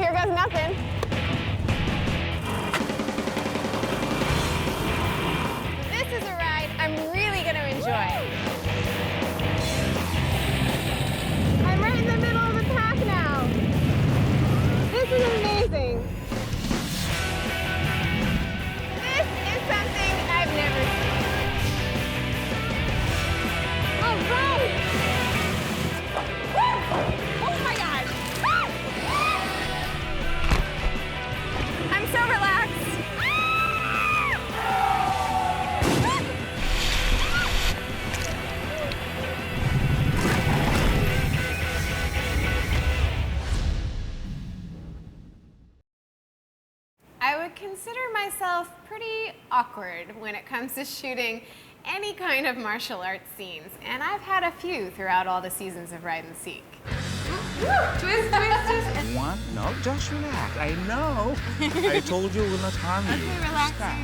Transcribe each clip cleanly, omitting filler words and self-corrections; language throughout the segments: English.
here goes nothing. This is a ride I'm really going to enjoy. I'm right in the middle of the pack now. This is amazing. This is something I've never seen. All right. Woo! Oh my God. I'm so relaxed. I would consider myself pretty awkward when it comes to shooting any kind of martial arts scenes, and I've had a few throughout all the seasons of Ride and Seek. Twist, twist, twist. One, no, just relax. I know. I told you will not harm you. Okay, relax. Stop.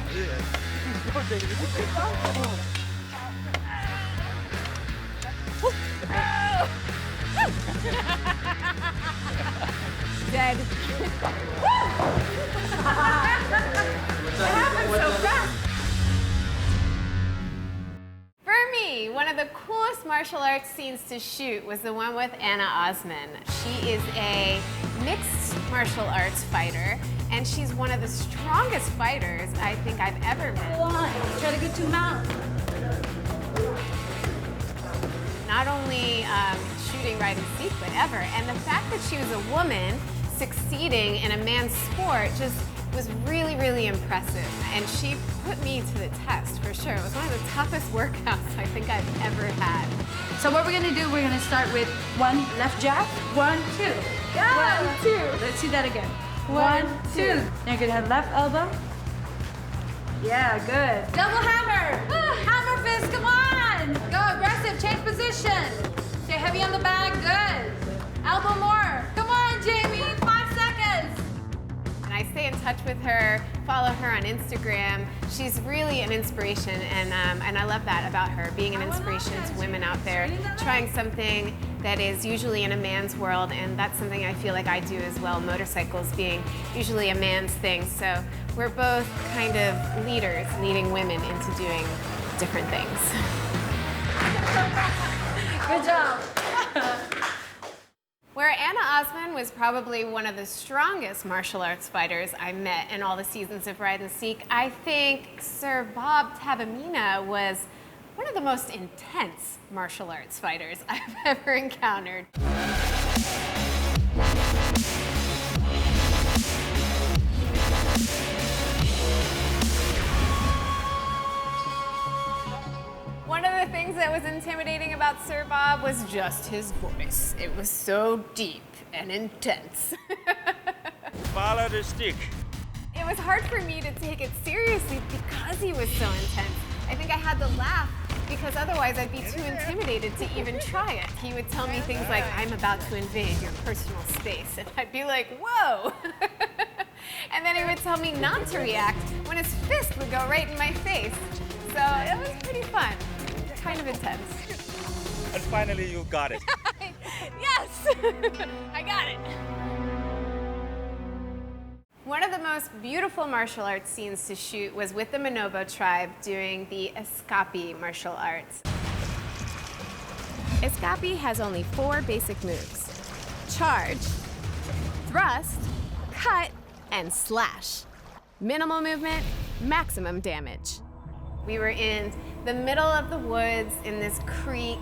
Dead. It happened so fast. For me, one of the coolest martial arts scenes to shoot was the one with Ann Osman. She is a mixed martial arts fighter, and she's one of the strongest fighters I think I've ever met. Go on, try to get to mount. Not only shooting Ride and Seek, but ever. And the fact that she was a woman succeeding in a man's sport just was really, really impressive. And she put me to the test, for sure. It was one of the toughest workouts I think I've ever had. So what we're gonna do, we're gonna start with one left jab, 1, 2. Go! 1, 2. Let's see that again. 1, 2. Now you're gonna have left elbow. Yeah, good. Double hammer. Hammer fist, come on. Go aggressive, change position. Stay heavy on the bag, good. Elbow more. Come on, Jamie, 5 seconds. And I stay in touch with her, follow her on Instagram. She's really an inspiration, and I love that about her, being an inspiration to women out there, trying something that is usually in a man's world, and that's something I feel like I do as well, motorcycles being usually a man's thing. So we're both kind of leaders, leading women into doing different things. Good job. Where Ann Osman was probably one of the strongest martial arts fighters I met in all the seasons of Ride and Seek, I think Sir Bob Tabimina was one of the most intense martial arts fighters I've ever encountered. One of the things that was intimidating about Sir Bob was just his voice. It was so deep and intense. Follow the stick. It was hard for me to take it seriously because he was so intense. I think I had to laugh because otherwise I'd be too intimidated to even try it. He would tell me things like, "I'm about to invade your personal space," and I'd be like, "Whoa!" And then he would tell me not to react when his fist would go right in my face. So it was pretty fun, kind of intense. And finally, you got it. Yes! I got it. One of the most beautiful martial arts scenes to shoot was with the Bonobo tribe doing the Escape martial arts. Escape has only 4 basic moves: charge, thrust, cut, and slash. Minimal movement, maximum damage. We were in the middle of the woods in this creek,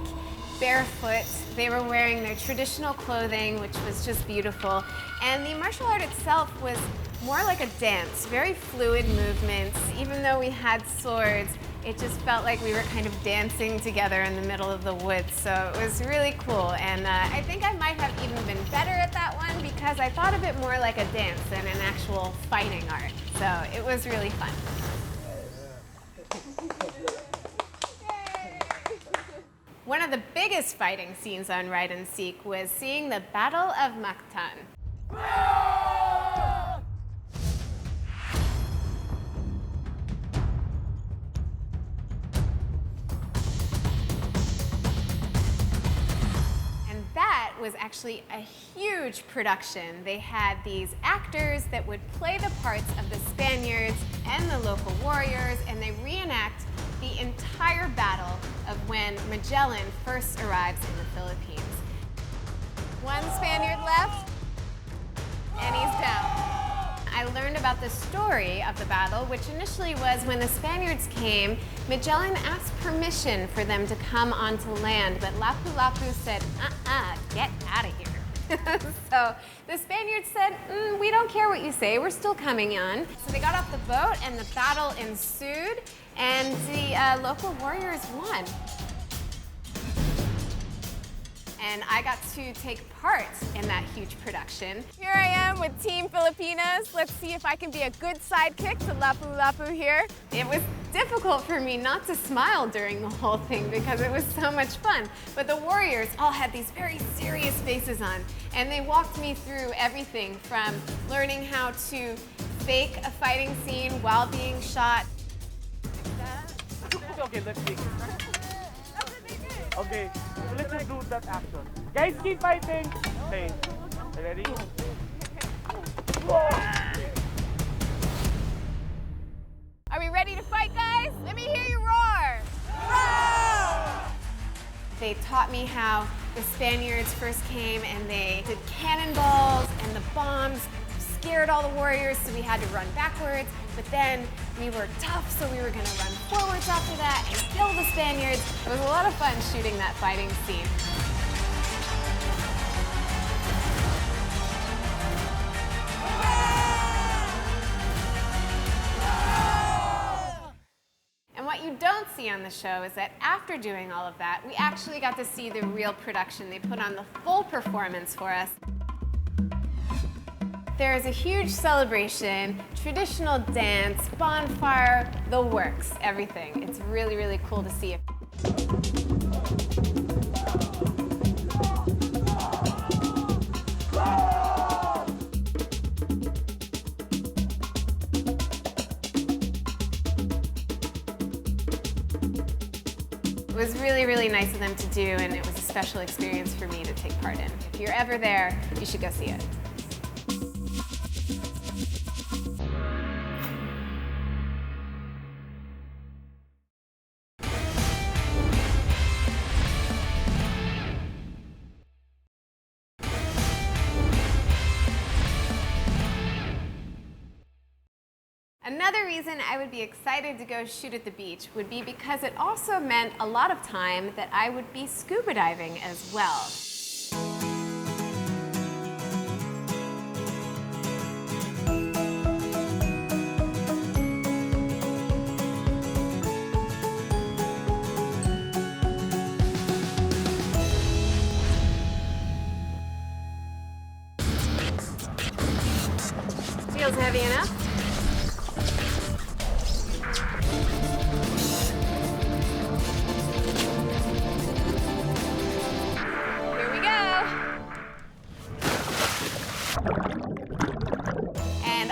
barefoot. They were wearing their traditional clothing, which was just beautiful. And the martial art itself was more like a dance, very fluid movements. Even though we had swords, it just felt like we were kind of dancing together in the middle of the woods. So it was really cool. And I think I might have even been better at that one because I thought of it more like a dance than an actual fighting art. So it was really fun. One of the biggest fighting scenes on Ride and Seek was seeing the Battle of Mactan. And that was was actually a huge production. They had these actors that would play the parts of the Spaniards and the local warriors, and they reenact the entire battle of when Magellan first arrives in the Philippines. One Spaniard left, and he's down. I learned about the story of the battle, which initially was when the Spaniards came, Magellan asked permission for them to come onto land, but Lapu-Lapu said, get out of here. So the Spaniards said, we don't care what you say, we're still coming on. So they got off the boat and the battle ensued, and the local warriors won. And I got to take part in that huge production. Here I am with Team Filipinas. Let's see if I can be a good sidekick to Lapu-Lapu here. It was difficult for me not to smile during the whole thing because it was so much fun. But the warriors all had these very serious faces on, and they walked me through everything from learning how to fake a fighting scene while being shot. Okay, let's take it. Okay, so let's just do that action. Guys, keep fighting. Okay, ready? Are we ready to fight, guys? Let me hear you roar. Roar! They taught me how the Spaniards first came and they did cannonballs and the bombs scared all the warriors, so we had to run backwards. But then we were tough, so we were gonna run forwards after that and kill the Spaniards. It was a lot of fun shooting that fighting scene. And what you don't see on the show is that after doing all of that, we actually got to see the real production. They put on the full performance for us. There is a huge celebration, traditional dance, bonfire, the works, everything. It's really, really cool to see it. It was really, really nice of them to do, and it was a special experience for me to take part in. If you're ever there, you should go see it. Another reason I would be excited to go shoot at the beach would be because it also meant a lot of time that I would be scuba diving as well. Feels heavy enough.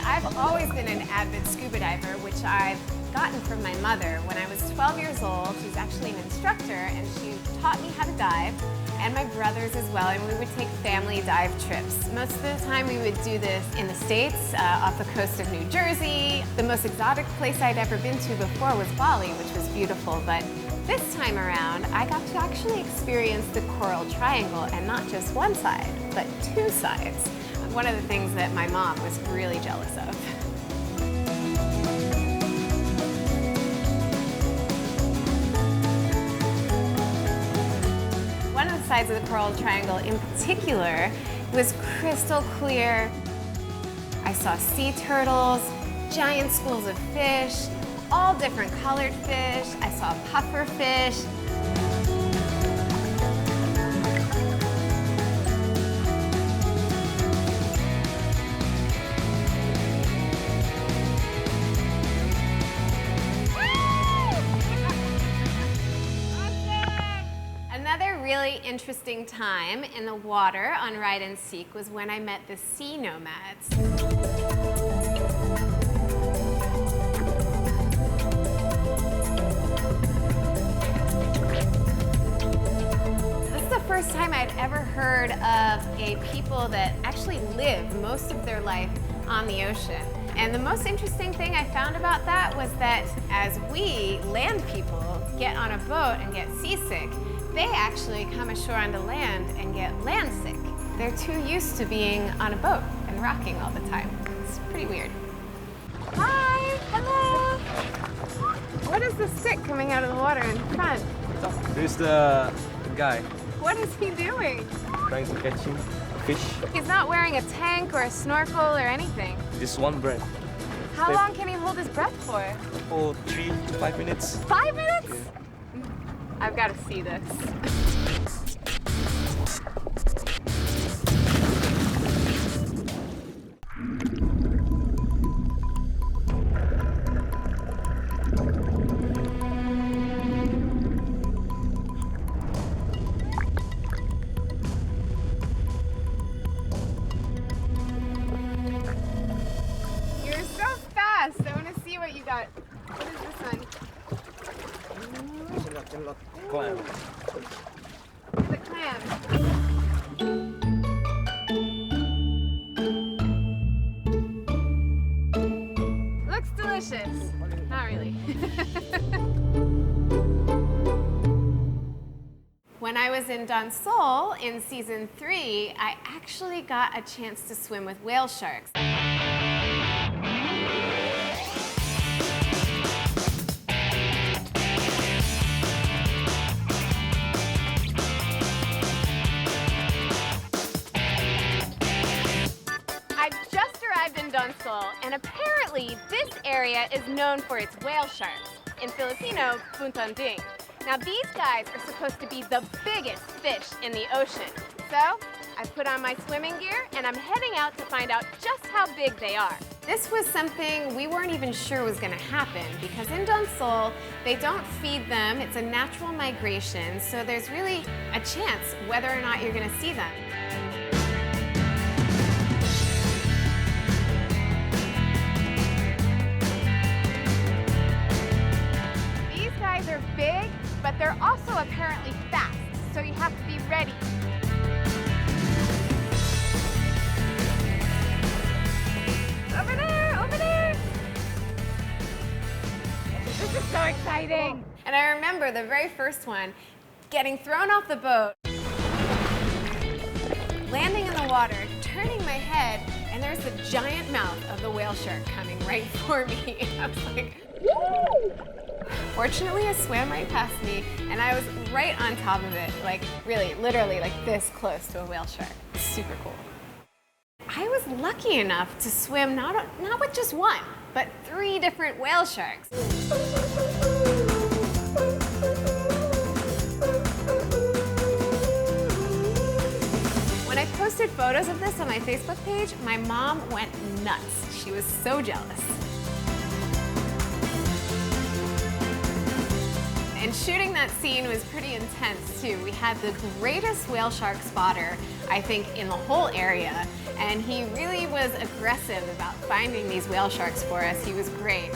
I've always been an avid scuba diver, which I've gotten from my mother. When I was 12 years old, she's actually an instructor, and she taught me how to dive, and my brothers as well, and we would take family dive trips. Most of the time we would do this in the States, off the coast of New Jersey. The most exotic place I'd ever been to before was Bali, which was beautiful, but this time around, I got to actually experience the Coral Triangle, and not just one side, but two sides. One of the things that my mom was really jealous of. One of the sides of the Coral Triangle in particular was crystal clear. I saw sea turtles, giant schools of fish, all different colored fish. I saw puffer fish. Another really interesting time in the water on Ride and Seek was when I met the sea nomads. This is the first time I'd ever heard of a people that actually live most of their life on the ocean. And the most interesting thing I found about that was that as we land people get on a boat and get seasick, they actually come ashore onto land and get land sick. They're too used to being on a boat and rocking all the time. It's pretty weird. Hi, hello. What is the stick coming out of the water in front? There's the guy What is he doing? trying to catch him, a fish. He's not wearing a tank or a snorkel or anything. Just one breath. How long can he hold his breath for? For 3 to 5 minutes. 5 minutes? I've got to see this. You're so fast. I want to see what you got. What is this one? Climb. The clam. Looks delicious. Not really. When I was in Don Sol in season 3, I actually got a chance to swim with whale sharks. I just arrived in Don Sol, and apparently this area is known for its whale sharks. In Filipino, buntanding. Now these guys are supposed to be the biggest fish in the ocean. So I put on my swimming gear and I'm heading out to find out just how big they are. This was something we weren't even sure was gonna happen because in Don Sol, they don't feed them. It's a natural migration, so there's really a chance whether or not you're gonna see them. These guys are big, but they're also apparently fast, so you have to be ready. Over there, over there! This is so exciting! And I remember the very first one, getting thrown off the boat, landing in the water, turning my head, and there's the giant mouth of the whale shark coming right for me. I was like, woo! Fortunately, it swam right past me, and I was right on top of it, like really, literally, like this close to a whale shark. Super cool. I was lucky enough to swim not with just one, but 3 different whale sharks. When I posted photos of this on my Facebook page, my mom went nuts. She was so jealous. And shooting that scene was pretty intense too. We had the greatest whale shark spotter, I think, in the whole area. And he really was aggressive about finding these whale sharks for us. He was great.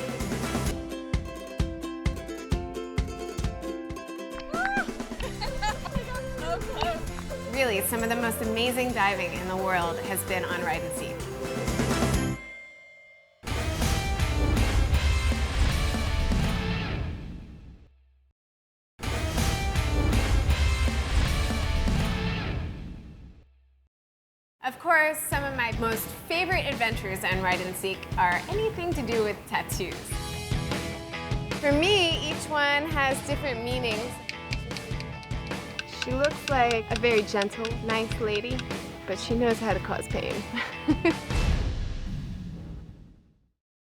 Really, some of the most amazing diving in the world has been on Ride and Seek. Of course, some of my most favorite adventures on Ride and Seek are anything to do with tattoos. For me, each one has different meanings. She looks like a very gentle, nice lady, but she knows how to cause pain.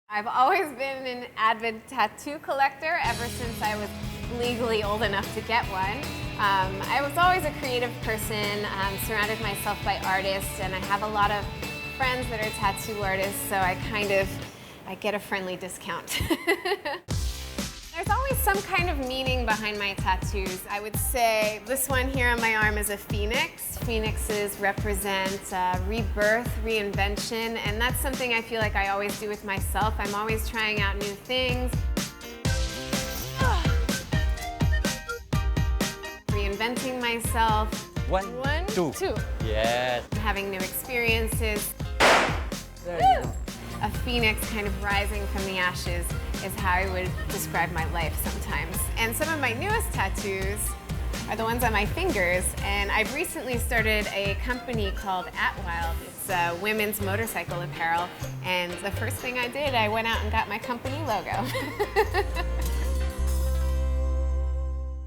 I've always been an avid tattoo collector ever since I was legally old enough to get one. I was always a creative person, surrounded myself by artists, and I have a lot of friends that are tattoo artists, so I get a friendly discount. There's always some kind of meaning behind my tattoos. I would say this one here on my arm is a phoenix. Phoenixes represent rebirth, reinvention, and that's something I feel like I always do with myself. I'm always trying out new things. Reinventing myself. One, One, two. Yes. Having new experiences. There you go. A phoenix kind of rising from the ashes is how I would describe my life sometimes. And some of my newest tattoos are the ones on my fingers, and I've recently started a company called Wild. It's women's motorcycle apparel, and the first thing I did, I went out and got my company logo.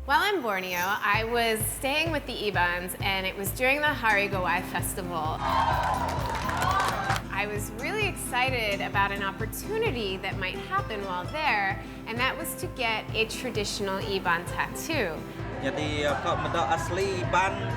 While in Borneo, I was staying with the Ibans, and it was during the Hari Gawai festival. I was really excited about an opportunity that might happen while there, and that was to get a traditional Iban tattoo. Jadi kok medok asli Iban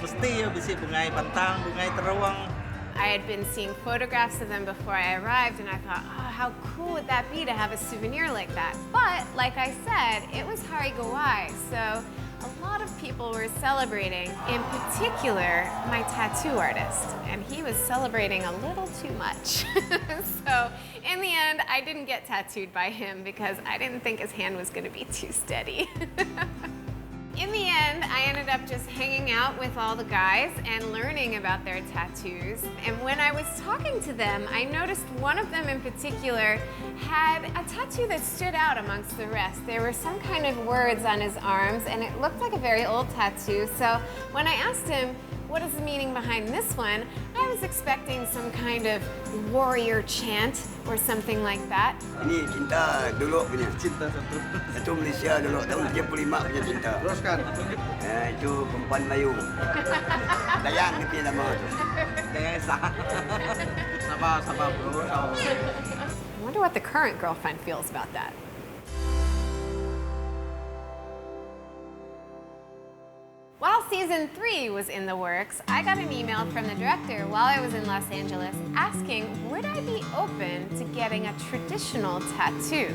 mesti ya bisi bungai pantang, bungai teruang. I had been seeing photographs of them before I arrived, and I thought, oh, how cool would that be to have a souvenir like that? But, like I said, it was Hari Gawai, so a lot of people were celebrating, in particular, my tattoo artist, and he was celebrating a little too much. So, in the end, I didn't get tattooed by him because I didn't think his hand was going to be too steady. In the end, I ended up just hanging out with all the guys and learning about their tattoos. And when I was talking to them, I noticed one of them in particular had a tattoo that stood out amongst the rest. There were some kind of words on his arms, and it looked like a very old tattoo. So when I asked him, what is the meaning behind this one? I was expecting some kind of warrior chant or something like that. Ini cinta dulu punya. Cinta satu. Itu Malaysia dulu tahun 35 punya cinta. Teruskan. Itu perempuan Melayu. Dayang ni nama tu. Dayang sah. Sabar bro. I wonder what the current girlfriend feels about that. While season 3 was in the works, I got an email from the director while I was in Los Angeles asking would I be open to getting a traditional tattoo.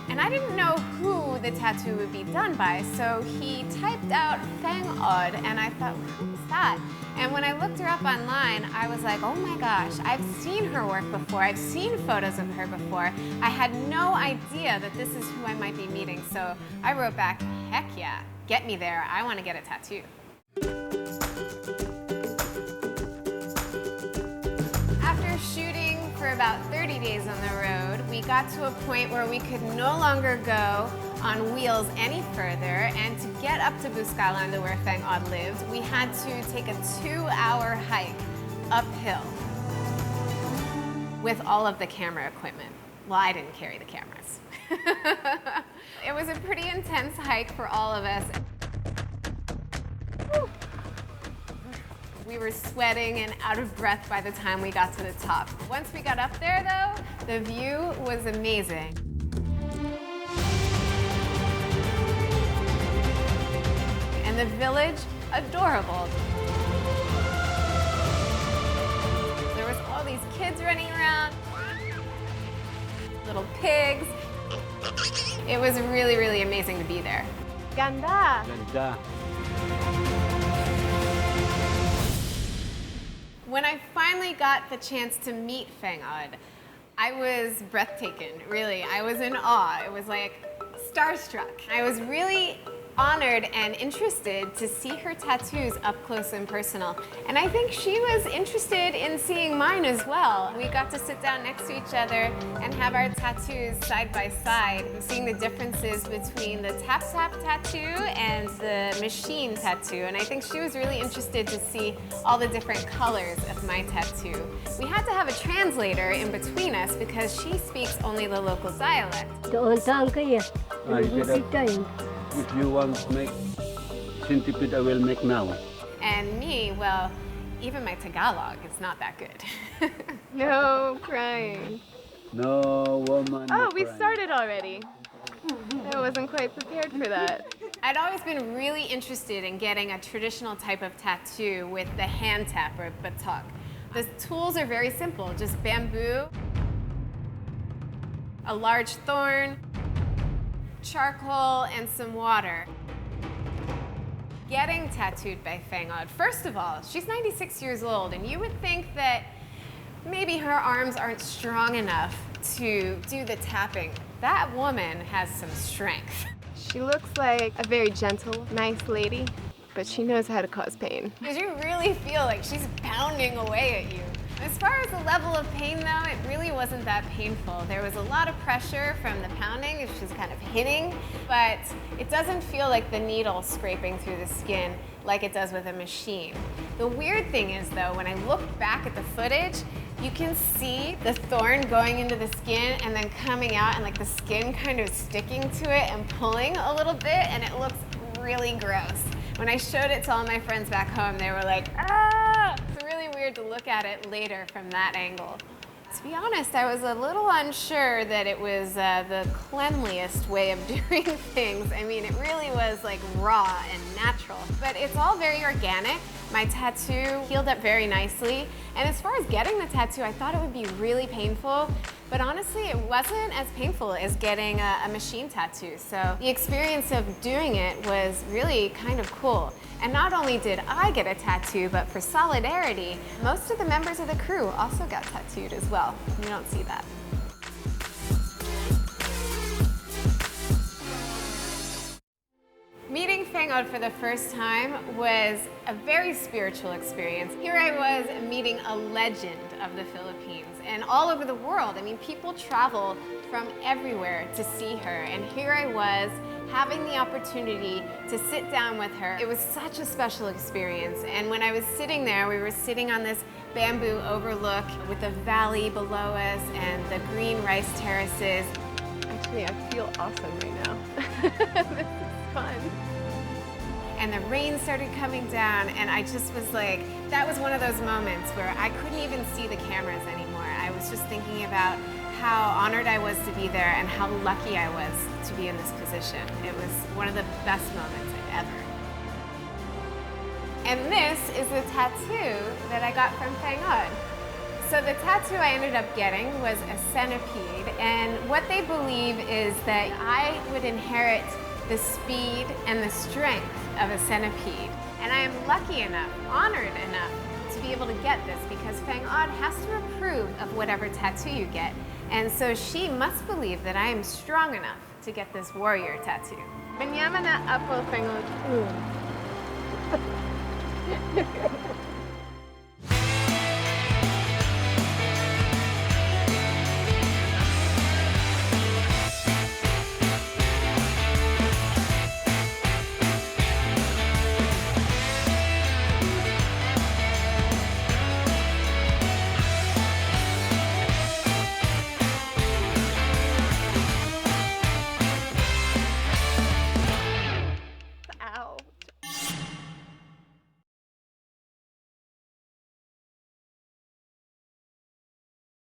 And I didn't know who the tattoo would be done by, so he typed out Whang-od, and I thought, who's that? And when I looked her up online, I was like, oh my gosh, I've seen her work before, I've seen photos of her before. I had no idea that this is who I might be meeting, so I wrote back, heck yeah. Get me there, I want to get a tattoo. After shooting for about 30 days on the road, we got to a point where we could no longer go on wheels any further, and to get up to Buscaland, where Whang-od lived, we had to take a 2-hour hike uphill with all of the camera equipment. Well, I didn't carry the cameras. It was a pretty intense hike for all of us. Whew. We were sweating and out of breath by the time we got to the top. Once we got up there, though, the view was amazing. And the village, adorable. There was all these kids running around, little pigs. It was really, really amazing to be there. Ganda. Ganda. When I finally got the chance to meet Whang-od, I was breathtaking, really. I was in awe. It was like starstruck. I was really honored and interested to see her tattoos up close and personal. And I think she was interested in seeing mine as well. We got to sit down next to each other and have our tattoos side by side, seeing the differences between the tap-tap tattoo and the machine tattoo. And I think she was really interested to see all the different colors of my tattoo. We had to have a translator in between us because she speaks only the local dialect. If you want to make centipede, I will make now. And me, well, even my Tagalog is not that good. No crying. No woman. Oh, no we crying. started already. I wasn't quite prepared for that. I'd always been really interested in getting a traditional type of tattoo with the hand tap or batok. The tools are very simple, just bamboo, a large thorn, charcoal, and some water. Getting tattooed by Whang-od, first of all, she's 96 years old, and you would think that maybe her arms aren't strong enough to do the tapping. That woman has some strength. She looks like a very gentle, nice lady. but she knows how to cause pain. Because you really feel like she's pounding away at you. As far as the level of pain though, it really wasn't that painful. There was a lot of pressure from the pounding, she's kind of hitting, but it doesn't feel like the needle scraping through the skin like it does with a machine. The weird thing is though, when I look back at the footage, you can see the thorn going into the skin and then coming out and like the skin kind of sticking to it and pulling a little bit, and it looks really gross. When I showed it to all my friends back home, they were like, ah! It's really weird to look at it later from that angle. To be honest, I was a little unsure that it was the cleanliest way of doing things. I mean, it really was like raw and natural, but it's all very organic. My tattoo healed up very nicely, and as far as getting the tattoo, I thought it would be really painful, but honestly, it wasn't as painful as getting a machine tattoo. So the experience of doing it was really kind of cool. And not only did I get a tattoo, but for solidarity, most of the members of the crew also got tattooed as well. You don't see that. Meeting Whang-od for the first time was a very spiritual experience. Here I was meeting a legend of the Philippines and all over the world. I mean, people travel from everywhere to see her, and here I was having the opportunity to sit down with her. It was such a special experience, and when I was sitting there, we were sitting on this bamboo overlook with the valley below us and the green rice terraces. Actually, I feel awesome right now. This is fun. And the rain started coming down, and I just was like, that was one of those moments where I couldn't even see the cameras anymore. I was just thinking about how honored I was to be there and how lucky I was to be in this position. It was one of the best moments ever. And this is the tattoo that I got from Whang-od. So the tattoo I ended up getting was a centipede, and what they believe is that I would inherit the speed and the strength of a centipede. And I am lucky enough, honored enough, to be able to get this because Whang-od has to approve of whatever tattoo you get. And so she must believe that I am strong enough to get this warrior tattoo. Manyaman na ako, Whang-od.